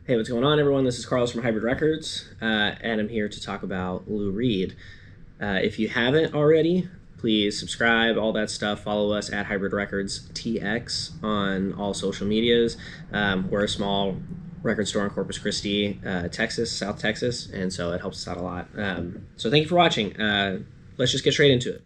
Hey, what's going on, everyone? This is Carlos from Hybrid Records, and I'm here to talk about Lou Reed. If you haven't already, please subscribe, all that stuff. Follow us at Hybrid Records TX on all social medias. We're a small record store in Corpus Christi, Texas, South Texas, and so it helps us out a lot. So thank you for watching. Let's just get straight into it.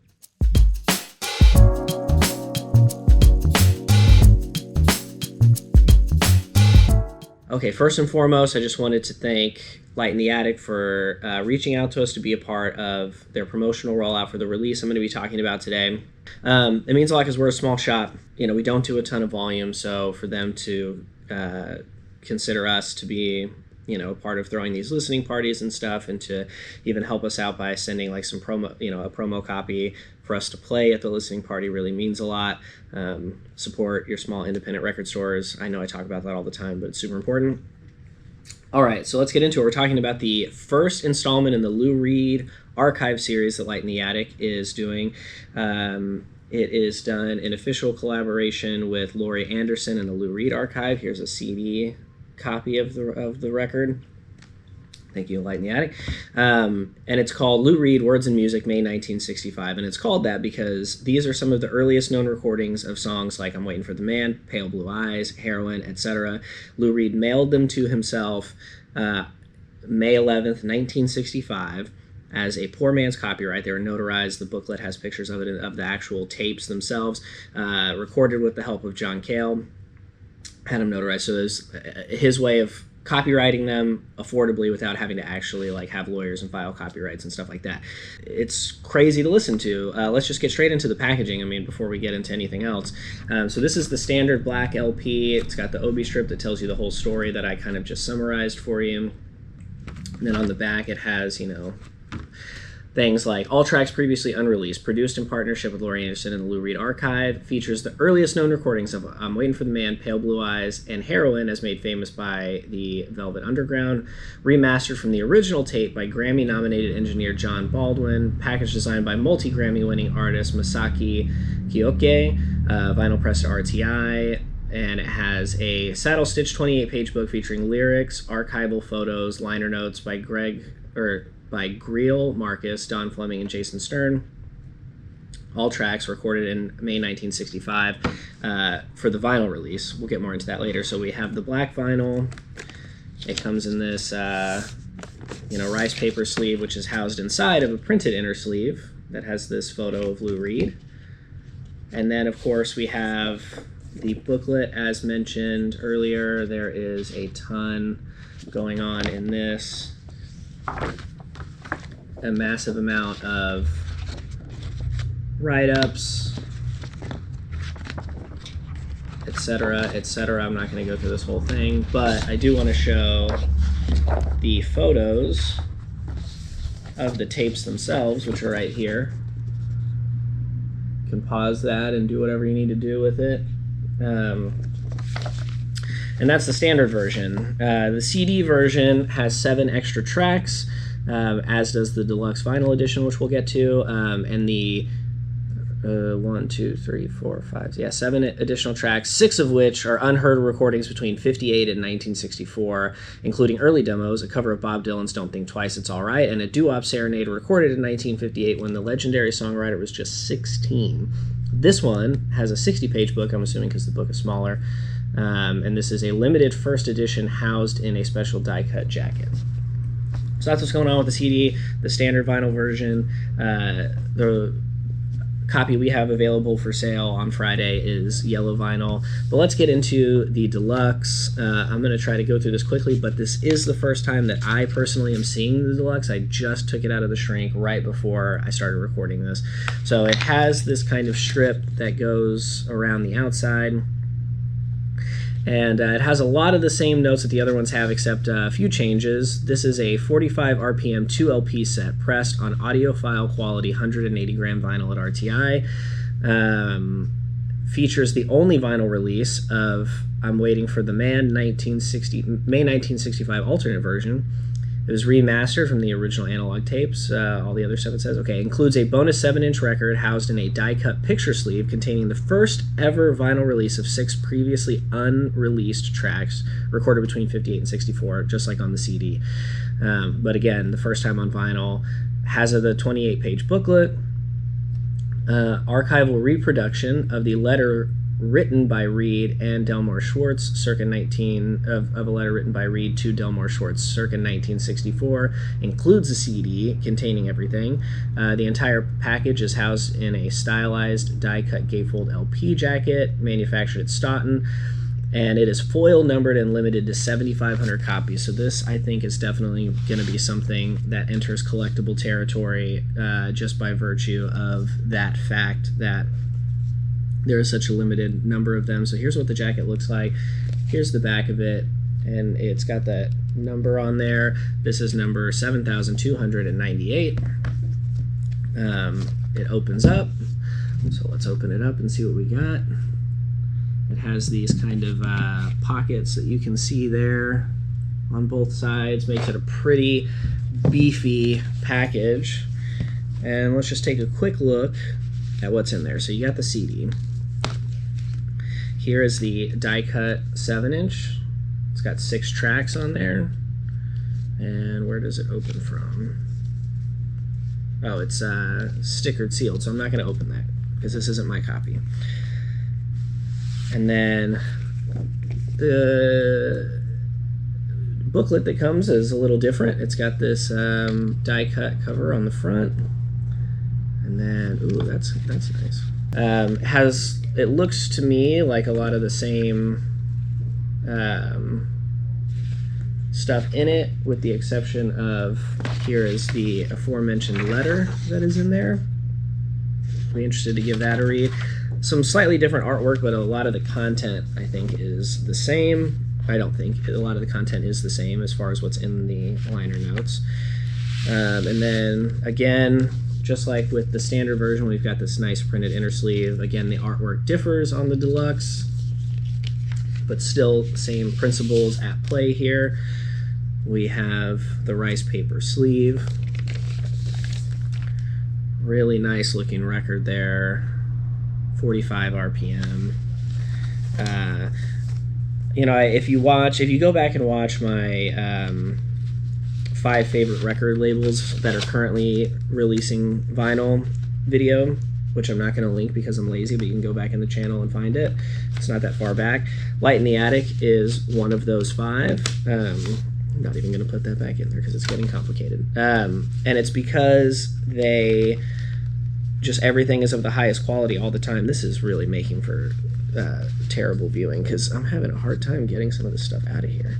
Okay, first and foremost, I just wanted to thank Light in the Attic for reaching out to us to be a part of their promotional rollout for the release I'm going to be talking about today. It means a lot because we're a small shop. You know, we don't do a ton of volume, so for them to consider us to be, you know, part of throwing these listening parties and stuff, and to even help us out by sending like some promo, you know, a promo copy for us to play at the listening party really means a lot. Support your small independent record stores. I know I talk about that all the time, but it's super important. All right, so let's get into it. We're talking about the first installment in the Lou Reed archive series that Light in the Attic is doing. It is done in official collaboration with Laurie Anderson and the Lou Reed Archive. Here's a CD copy of the record. Thank you, Light in the Attic. And it's called Lou Reed, Words and Music, May 1965. And it's called that because these are some of the earliest known recordings of songs like I'm Waiting for the Man, Pale Blue Eyes, Heroin, etc. Lou Reed mailed them to himself May 11th, 1965 as a poor man's copyright. They were notarized. The booklet has pictures of it, of the actual tapes themselves, recorded with the help of John Cale. Had them notarized. So there's his way of copywriting them affordably without having to actually like have lawyers and file copyrights and stuff like that. It's crazy to listen to. Let's just get straight into the packaging, I mean, before we get into anything else. So this is the standard black LP. It's got the Obi strip that tells you the whole story that I kind of just summarized for you. And then on the back it has, you know, things like all tracks previously unreleased, produced in partnership with Laurie Anderson and the Lou Reed Archive, features the earliest known recordings of I'm Waiting for the Man, Pale Blue Eyes, and Heroin, as made famous by the Velvet Underground, remastered from the original tape by Grammy-nominated engineer John Baldwin, package designed by multi-Grammy-winning artist Masaki Kioke, vinyl pressed to RTI, and it has a saddle-stitched 28-page book featuring lyrics, archival photos, liner notes by Greil Marcus, Don Fleming, and Jason Stern. All tracks recorded in May 1965 for the vinyl release. We'll get more into that later. So we have the black vinyl. It comes in this, you know, rice paper sleeve, which is housed inside of a printed inner sleeve that has this photo of Lou Reed. And then, of course, we have the booklet, as mentioned earlier. There is a ton going on in this. A massive amount of write-ups, etc., etc. I'm not going to go through this whole thing, but I do want to show the photos of the tapes themselves, which are right here. You can pause that and do whatever you need to do with it. And that's the standard version. The CD version has 7 extra tracks, as does the deluxe vinyl edition, which we'll get to, and the 7 additional tracks, 6 of which are unheard recordings between 58 and 1964, including early demos, a cover of Bob Dylan's Don't Think Twice, It's All Right, and a doo-wop serenade recorded in 1958 when the legendary songwriter was just 16. This one has a 60-page book, I'm assuming because the book is smaller, and this is a limited first edition housed in a special die-cut jacket. So that's what's going on with the CD, the standard vinyl version. The copy we have available for sale on Friday is yellow vinyl. But let's get into the deluxe. I'm going to try to go through this quickly, but this is the first time that I personally am seeing the deluxe. I just took it out of the shrink right before I started recording this. So it has this kind of strip that goes around the outside. And it has a lot of the same notes that the other ones have, except a few changes. This is a 45 RPM 2LP set pressed on audiophile quality 180 gram vinyl at RTI. Features the only vinyl release of I'm Waiting for the Man May 1965 alternate version. It was remastered from the original analog tapes. All the other stuff it says. Okay, includes a bonus 7-inch record housed in a die-cut picture sleeve containing the first ever vinyl release of 6 previously unreleased tracks recorded between 58 and 64, just like on the CD. But again, the first time on vinyl. Has the 28-page booklet. Archival reproduction of the letter written by Reed and Delmore Schwartz circa of a letter written by Reed to Delmore Schwartz circa 1964, includes a CD containing everything. The entire package is housed in a stylized die-cut gatefold LP jacket manufactured at Stoughton, and it is foil numbered and limited to 7,500 copies. So this, I think, is definitely going to be something that enters collectible territory just by virtue of that fact that there is such a limited number of them. So here's what the jacket looks like. Here's the back of it, and it's got that number on there. This is number 7,298. It opens up. So let's open it up and see what we got. It has these kind of pockets that you can see there on both sides. Makes it a pretty beefy package. And let's just take a quick look at what's in there. So you got the CD. Here is the die-cut 7-inch. It's got 6 tracks on there. And where does it open from? Oh, it's stickered sealed, so I'm not going to open that because this isn't my copy. And then the booklet that comes is a little different. It's got this die-cut cover on the front. And then, ooh, that's nice. It looks to me like a lot of the same stuff in it, with the exception of here is the aforementioned letter that is in there. I'll be interested to give that a read. Some slightly different artwork, but a lot of the content, I think, is the same. I don't think. A lot of the content is the same as far as what's in the liner notes. And then, again, just like with the standard version, we've got this nice printed inner sleeve. Again, the artwork differs on the deluxe, but still same principles at play here. We have the rice paper sleeve. Really nice looking record there. 45 RPM. You know, if you go back and watch my 5 favorite record labels that are currently releasing vinyl video, which I'm not going to link because I'm lazy, but you can go back in the channel and find it. It's not that far back. Light in the Attic is one of those 5. I'm not even going to put that back in there because it's getting complicated. And it's because everything is of the highest quality all the time. This is really making for terrible viewing because I'm having a hard time getting some of this stuff out of here.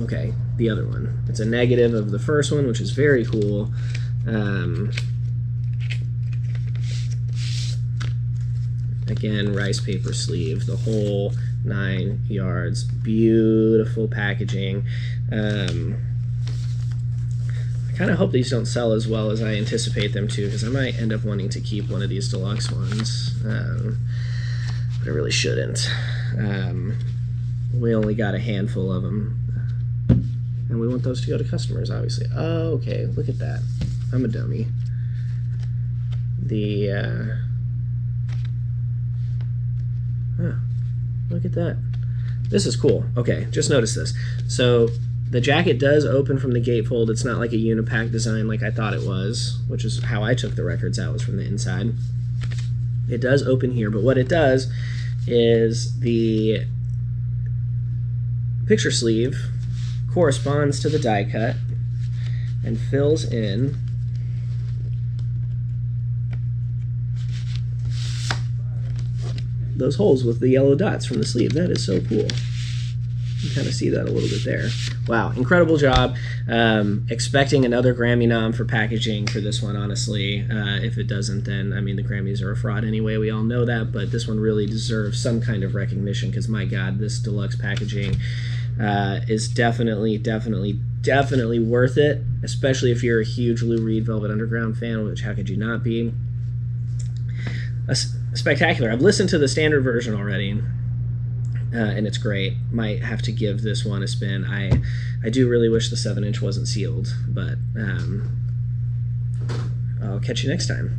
Okay, the other one. It's a negative of the first one, which is very cool. Again, rice paper sleeve, the whole 9 yards. Beautiful packaging. I kind of hope these don't sell as well as I anticipate them to, because I might end up wanting to keep one of these deluxe ones. But I really shouldn't. We only got a handful of them. And we want those to go to customers, obviously. Oh, okay, look at that. I'm a dummy. Look at that. This is cool. Okay, just notice this. So the jacket does open from the gatefold. It's not like a unipack design like I thought it was, which is how I took the records out, was from the inside. It does open here, but what it does is the picture sleeve corresponds to the die cut and fills in those holes with the yellow dots from the sleeve. That is so cool. You kind of see that a little bit there. Wow, incredible job. Expecting another Grammy nom for packaging for this one, honestly. If it doesn't, then, I mean, the Grammys are a fraud anyway. We all know that, but this one really deserves some kind of recognition because, my God, this deluxe packaging is definitely worth it, especially if you're a huge Lou Reed Velvet Underground fan, which how could you not be? Spectacular. I've listened to the standard version already, and it's great. Might have to give this one a spin. I do really wish the 7-inch wasn't sealed, but I'll catch you next time.